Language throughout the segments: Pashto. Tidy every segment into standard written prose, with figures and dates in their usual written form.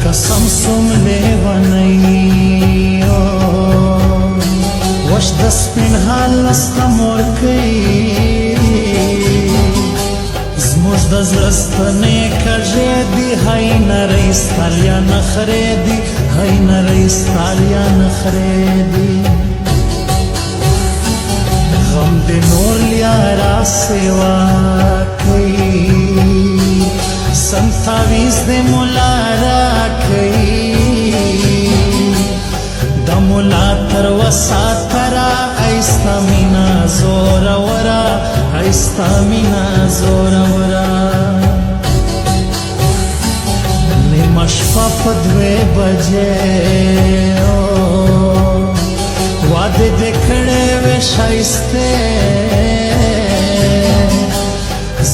قسم سوم لیونی وش د سپین حال نسته مور کوي زموږ د زړه ستنې کږې دي هی نرۍ ستالیا نخرې دي هی نرۍ ستالیا نخرې دي غم د نور لیارا سیوا کوي سنتاویز د مولا را کوي د مولا تر وساترا ایستا مینا زور ورا ایستا مینا زور ورا نیمه شپه په 2 بجې واده دې کړې وې ښایستې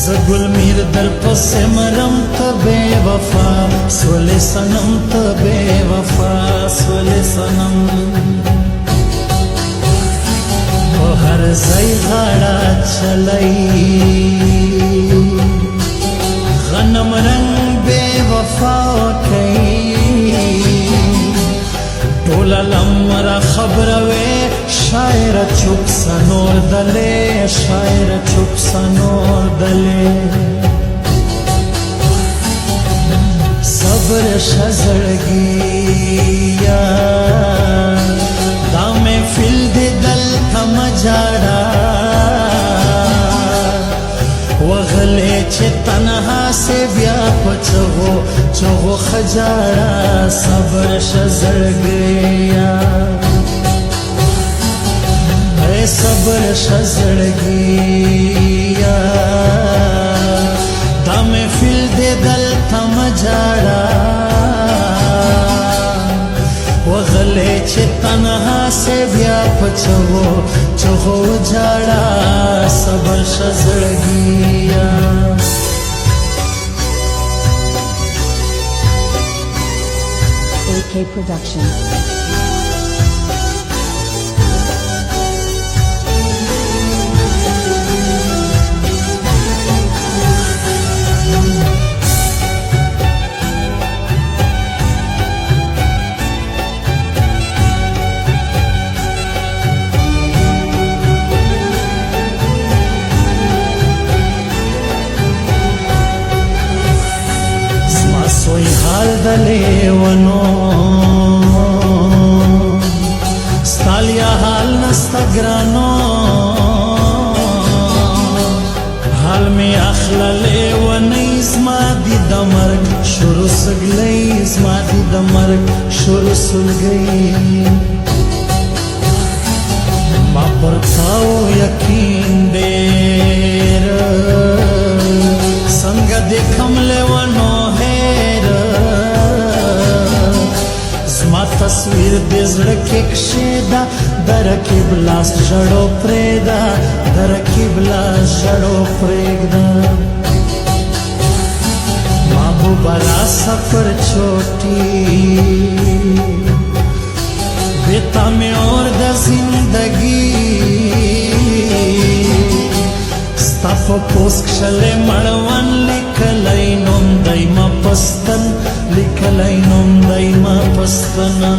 زه ګل میر در پسې مرم ته بې وفا سولې صنم ته بې وفا سولې صنم په هر ځای غاړه چلوي غنم رنګ بې وفا کوي ټوله لمره خبره وې شاعره چوپ سه نور دلې شاعره چوپ سه نور دلې صبر شه زړګیه دا محفل دې دلته مه جاړه وغلې چې تنها سې بیا په چغو چغو ښه جاړه صبر شه زړګیه صبر شه زړګیه دا محفل دې دلته مه جاړه وغلې چې تنها سې بیا په چغو چغو جاړه صبر شه زړګیه AK Production. سوی حال د لیونو ستالیا حال نسته ګرانو حال می اخله لیونی زما دی د مرګ شروع سګلی زما دی د مرګ شروع سلګی ما پر تاو یقین ډېر څنګه دیکھم لیونو تصویر دې زړه کې کښېږده د رقیب لاس ژړو پرېږده د رقیب لاس ژړو پرېږده محبوبه راسه پر چوټي بیتا مې اور د زندګي ستا په پوست کښلی مړوند لیکلی نوم دی ما پستن لیکلی نوم دی ما پستنه